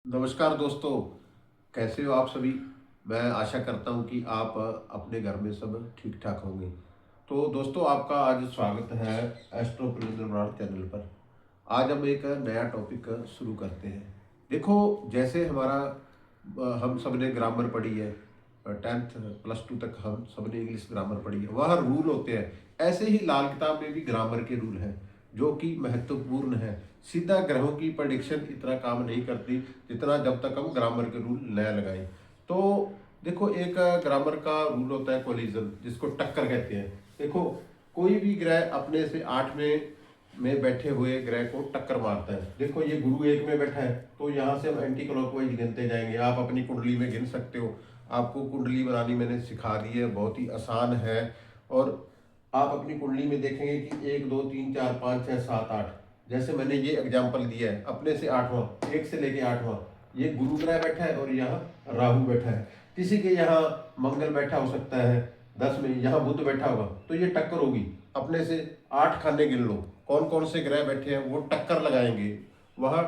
नमस्कार दोस्तों। कैसे हो आप सभी। मैं आशा करता हूं कि आप अपने घर में सब ठीक ठाक होंगे। तो दोस्तों, आपका आज स्वागत है एस्ट्रोप्रेन्योर चैनल पर। आज हम एक नया टॉपिक शुरू करते हैं। देखो, जैसे हमारा हम सब ने ग्रामर पढ़ी है, 10th +2 तक हम सब ने इंग्लिश ग्रामर पढ़ी है, वह रूल होते हैं। ऐसे ही लाल किताब में भी ग्रामर के रूल हैं जो कि महत्वपूर्ण है। सीधा ग्रहों की प्रडिक्शन इतना काम नहीं करती जितना जब तक हम ग्रामर के रूल नया लगाएं। तो देखो, एक ग्रामर का रूल होता है कोलिजन, जिसको टक्कर कहते हैं। देखो, कोई भी ग्रह अपने से 8 में बैठे हुए ग्रह को टक्कर मारता है। देखो, ये गुरु 1 में बैठा है, तो यहाँ से हम एंटी क्लॉकवाइज गिनते जाएंगे। आप अपनी कुंडली में गिन सकते हो। आपको कुंडली बनानी मैंने सिखा दी है, बहुत ही आसान है। और आप अपनी कुंडली में देखेंगे कि 1 2 3 4 5 6 7 8, जैसे मैंने ये एग्जाम्पल दिया है, अपने से 8वां, 1 से लेके 8वां ये गुरु ग्रह बैठा है और यहाँ राहु बैठा है। किसी के यहाँ मंगल बैठा हो सकता है 10 में, यहाँ बुध बैठा होगा, तो ये टक्कर होगी। अपने से 8 खाने गिन लो, कौन कौन से ग्रह बैठे हैं, वो टक्कर लगाएंगे, वह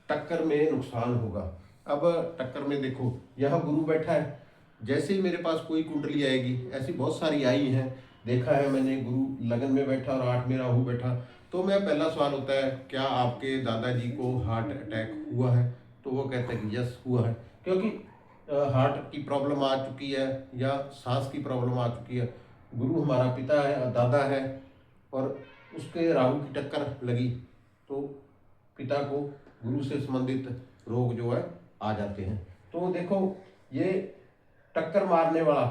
टक्कर में नुकसान होगा। अब टक्कर में देखो, यहाँ गुरु बैठा है। जैसे ही मेरे पास कोई कुंडली आएगी, ऐसी बहुत सारी आई हैं, देखा है मैंने, गुरु लगन में बैठा और 8 में राहु बैठा, तो मैं पहला सवाल होता है, क्या आपके दादाजी को हार्ट अटैक हुआ है? तो वो कहते हैं कि यस हुआ है, क्योंकि हार्ट की प्रॉब्लम आ चुकी है या सांस की प्रॉब्लम आ चुकी है। गुरु हमारा पिता है, दादा है, और उसके राहु की टक्कर लगी, तो पिता को गुरु से संबंधित रोग जो है आ जाते हैं। तो देखो, ये टक्कर मारने वाला,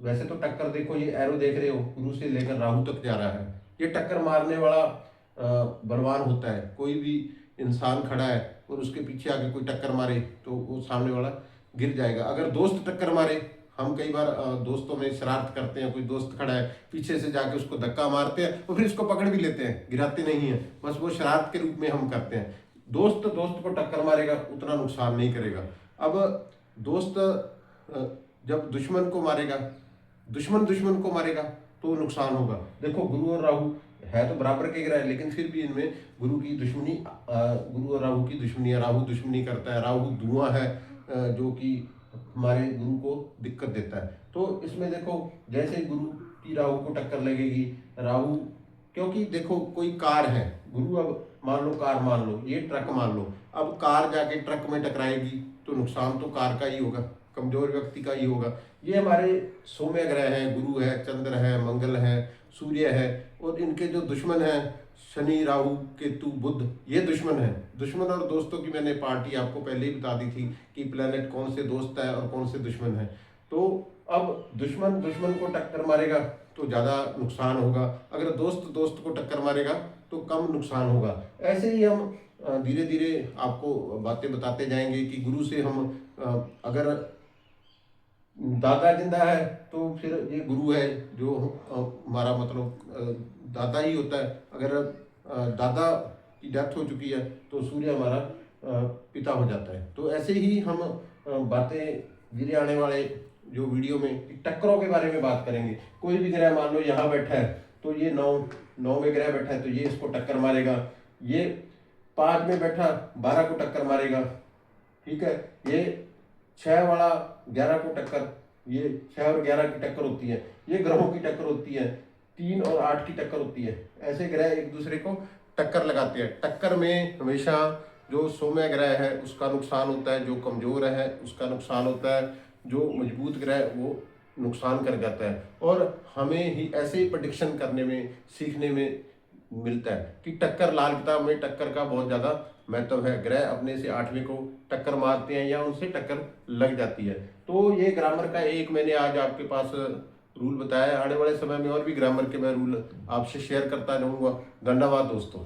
वैसे तो टक्कर देखो, ये एरो देख रहे हो, गुरु से लेकर राहु तक जा रहा है। ये टक्कर मारने वाला बलवान होता है। कोई भी इंसान खड़ा है और उसके पीछे आके कोई टक्कर मारे तो वो सामने वाला गिर जाएगा। अगर दोस्त टक्कर मारे, हम कई बार दोस्तों में शरारत करते हैं, कोई दोस्त खड़ा है, पीछे से जाके उसको धक्का मारते हैं और फिर उसको पकड़ भी लेते हैं, गिराते नहीं है, बस वो शरारत के रूप में हम करते हैं। दोस्त दोस्त को टक्कर मारेगा उतना नुकसान नहीं करेगा। अब दोस्त जब दुश्मन को मारेगा, दुश्मन दुश्मन को मारेगा, तो नुकसान होगा। देखो, गुरु और राहु है तो बराबर के ग्रह, लेकिन फिर भी इनमें गुरु की दुश्मनी, गुरु और राहु की दुश्मनी है। राहु दुश्मनी करता है, राहु धुआं है, जो कि हमारे गुरु को दिक्कत देता है। तो इसमें देखो, जैसे ही गुरु की राहु को टक्कर लगेगी, राहु, क्योंकि देखो कोई कार है, गुरु, अब मान लो कार, मान लो ये ट्रक मान लो, अब कार जाके ट्रक में टकराएगी तो नुकसान तो कार का ही होगा, कमजोर व्यक्ति का ही होगा। ये हमारे सौम्य ग्रह हैं, गुरु है, चंद्र है, मंगल है, सूर्य है, और इनके जो दुश्मन हैं, शनि, राहु, केतु, बुध, ये दुश्मन है। दुश्मन और दोस्तों की मैंने पार्टी आपको पहले ही बता दी थी कि प्लेनेट कौन से दोस्त है और कौन से दुश्मन है। तो अब दुश्मन दुश्मन को टक्कर मारेगा तो ज़्यादा नुकसान होगा, अगर दोस्त दोस्त को टक्कर मारेगा तो कम नुकसान होगा। ऐसे ही हम धीरे धीरे आपको बातें बताते जाएंगे कि गुरु से हम, अगर दादा जिंदा है तो फिर ये गुरु है जो हमारा मतलब दादा ही होता है। अगर दादा की डेथ हो चुकी है तो सूर्य हमारा पिता हो जाता है। तो ऐसे ही हम बातें धीरे आने वाले जो वीडियो में टक्करों के बारे में बात करेंगे। कोई भी ग्रह मान लो यहाँ बैठा है, तो ये 9 में ग्रह बैठा है तो ये इसको टक्कर मारेगा। ये 5 में बैठा 12 को टक्कर मारेगा, ठीक है। ये 6 वाला 11 को टक्कर, ये 6 और 11 की टक्कर होती है। ये ग्रहों की टक्कर होती है, 3 और 8 की टक्कर होती है। ऐसे ग्रह एक दूसरे को टक्कर लगाते हैं। टक्कर में हमेशा जो सौम्य ग्रह है उसका नुकसान होता है, जो कमजोर है उसका नुकसान होता है, जो मजबूत ग्रह वो नुकसान कर जाता है। और हमें ही ऐसे ही प्रेडिक्शन करने में, सीखने में मिलता है कि टक्कर, लाल किताब में टक्कर का बहुत ज़्यादा महत्व है। ग्रह अपने से 8वें को टक्कर मारते हैं या उनसे टक्कर लग जाती है। तो ये ग्रामर का एक मैंने आज आपके पास रूल बताया। आने वाले समय में और भी ग्रामर के मैं रूल आपसे शेयर करता रहूँगा। धन्यवाद दोस्तों।